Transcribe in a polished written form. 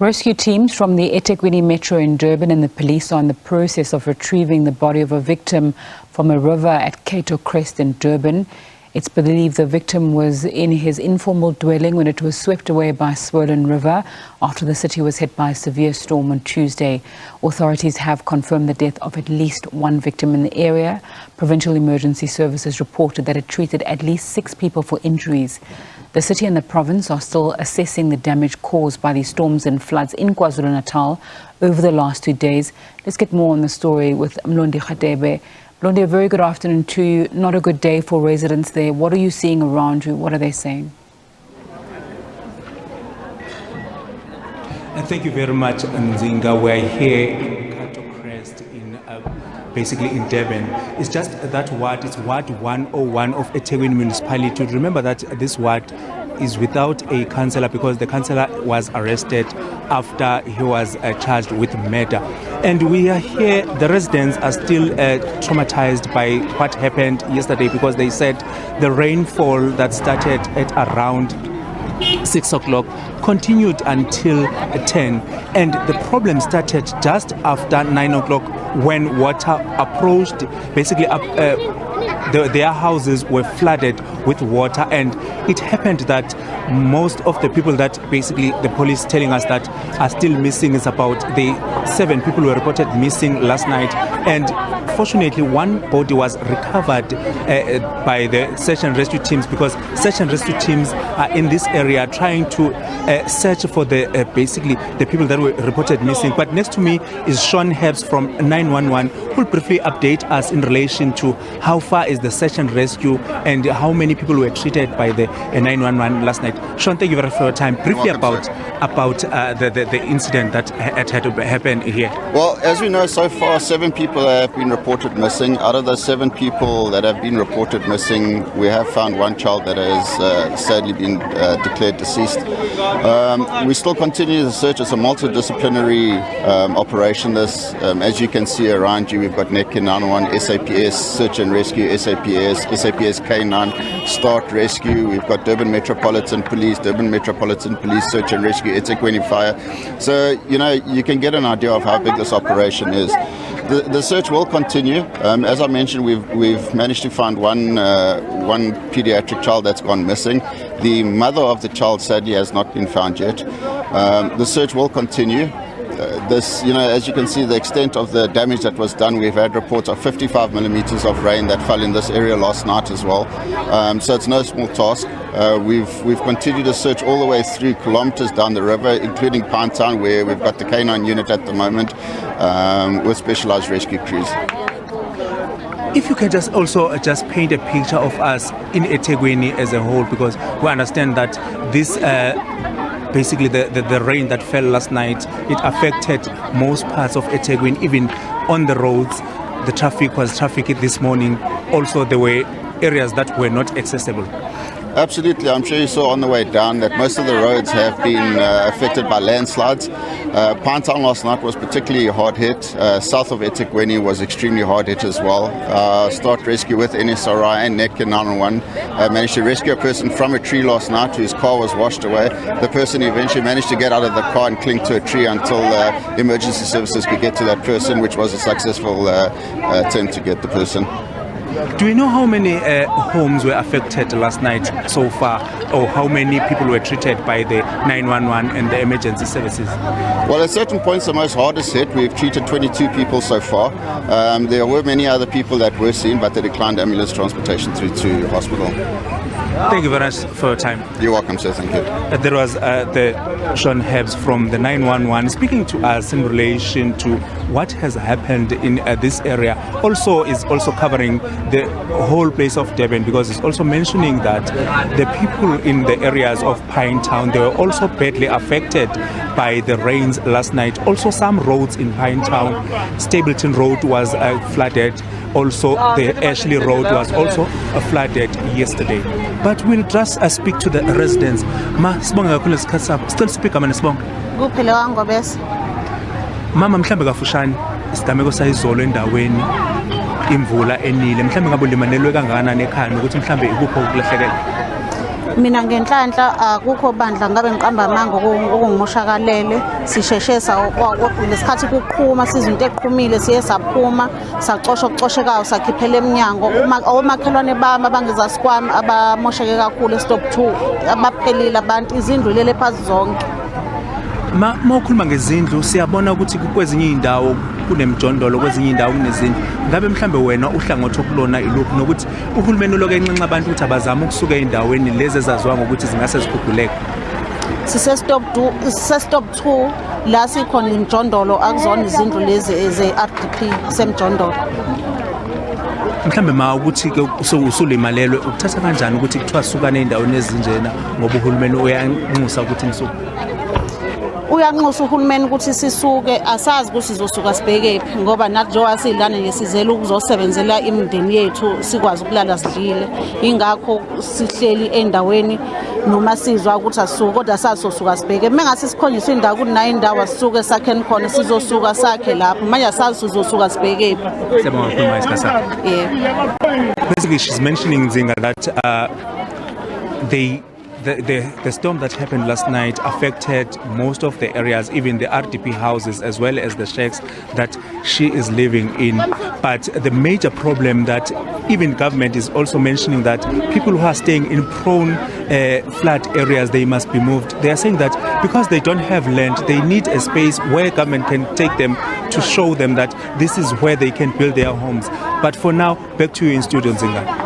Rescue teams from the eThekwini Metro in Durban and the police are in the process of retrieving the body of a victim from a river at Cato Crest in Durban. It's believed the victim was in his informal dwelling when it was swept away by a swollen river after the city was hit by a severe storm on Tuesday. Authorities have confirmed the death of at least one victim in the area. Provincial Emergency Services reported that it treated at least 6 people for injuries. The city and the province are still assessing the damage caused by these storms and floods in KwaZulu-Natal over the last 2 days. Let's get more on the story with Mlondi Radebe. Mlondi, a very good afternoon to you. Not a good day for residents there. What are you seeing around you? What are they saying? Thank you very much, Nzinga. We're here in Cato Crest, basically in Durban. It's just that ward, it's Ward 101 of eThekwini municipality. Remember that this ward is without a councillor because the councillor was arrested after he was charged with murder. And we are here, the residents are still traumatized by what happened yesterday because they said the rainfall that started at around 6 o'clock continued until 10, and the problem started just after 9 o'clock when water approached. Basically their houses were flooded with water, and it happened that most of the people that basically the police telling us that are still missing is about 7 people were reported missing last night, and fortunately one body was recovered by the search and rescue teams, because search and rescue teams are in this area trying to search for the basically the people that were reported missing. But next to me is Sean Hebbs from 911, who will briefly update us in relation to how far is the search and rescue and how many people were treated by the 911 last night. Sean, thank you very much for your time. Briefly about the incident that had to happen here. Well, as we know, so far 7 people have been reported missing. Out of those 7 people that have been reported missing, we have found one child that has sadly been declared deceased. We still continue the search. It's a multidisciplinary operation. This, as you can see around you, we've got NEC 911, SAPS, Search and Rescue, SAPS K9, Start Rescue. We've got Durban Metropolitan Police, Search and Rescue, eThekwini Fire. So, you know, you can get an idea of how big this operation is. The search will continue. As I mentioned, we've managed to find one pediatric child that's gone missing. The mother of the child sadly has not been found yet. The search will continue. As you can see, the extent of the damage that was done, we've had reports of 55 millimeters of rain that fell in this area last night as well. So it's no small task. We've continued the search all the way through kilometers down the river, including Pinetown, where we've got the K9 unit at the moment with specialized rescue crews. If you can just paint a picture of us in eThekwini as a whole, because we understand that this basically the rain that fell last night, it affected most parts of eThekwini, even on the roads. The traffic was trafficked this morning. Also, there were areas that were not accessible. Absolutely. I'm sure you saw on the way down that most of the roads have been affected by landslides. Pinetown last night was particularly hard hit. South of eThekwini was extremely hard hit as well. Start Rescue with NSRI and NEC 911 managed to rescue a person from a tree last night whose car was washed away. The person eventually managed to get out of the car and cling to a tree until emergency services could get to that person, which was a successful attempt to get the person. Do we know how many homes were affected last night so far, or how many people were treated by the 911 and the emergency services? Well, at certain points, the most hardest hit, we've treated 22 people so far. There were many other people that were seen, but they declined ambulance transportation through to hospital. Thank you very much for your time. You're welcome, sir. Thank you. There was the Sean Hebbs from the 911 speaking to us in relation to what has happened in this area. Is also covering the whole place of Durban, because it's also mentioning that the people in the areas of Pinetown, they were also badly affected by the rains last night. Also, some roads in Pinetown, Stapleton Road was flooded. Also, the Ashley Road was also flooded yesterday. But we'll just speak to the residents. Still speak, Mama, mhlambe kafushane isigameko sayizolo endaweni imvula enile, mhlambe ngabe limanelwe kangakanani ekhaya ukuthi mhlambe ikupho ukulahlekela. Mina ngenhlanhla akukho bandla ngabe ngiqamba amanga okungimoshakalele sisheshe ngesikhathi kuqhuma sizinto eqhumile siye saphuma sacosha okucoshekayo sakhiphela eminyango omakhelwane bami abangezasikwami abamosheke kakhulu stop 2 abaphelile abantu izindlu lele phansi zonke. Mawukhuluma ngezindlu siyabona ukuthi kwezinye indawo kunemjondolo kwezinye indawo kunezindlu ngabe mhlambe wena uhlangothi okulona iluphi nokuthi uhulumeni uloke enxenxa abantu ukuthi abazama ukusuka endaweni lezi ezaziwa ngokuthi zingase ziguguleke. Sise stop 2 la sikhona imjondolo akuzona izindlu lezi ze-RDP semjondolo. Mhlambe ma ukuthi ke usulimalelwe ukuthatha kanjani ukuthi kuthiwa sukane endaweni ezinjena ngoba uhulumeni uyanxusa ukuthi nisuke uyanxusa uhulumeni ukuthi sisuke asazi ukuthi sizosuka sibhekephi ngoba nathi njengoba silana nje sizela ukuzosebenzela imindeni yethu sikwazi ukulala sidlile ingakho sihleli endaweni noma sizwa ukuthi asisuke kodwa sasosuka sibheke mengase sikhonjiswe indawo kunayo indawo asisuke sakheni khona sizosuka sakhe lapho manje asazi sizosuka sibhekephi. Siyabonga ukukhuluma isikhathi. Yeah. Basically she's mentioning Nzinga that The storm that happened last night affected most of the areas, even the RDP houses, as well as the shacks that she is living in. But the major problem that even government is also mentioning that people who are staying in prone flood areas, they must be moved. They are saying that because they don't have land, they need a space where government can take them to show them that this is where they can build their homes. But for now, back to you in studio, Nzinga.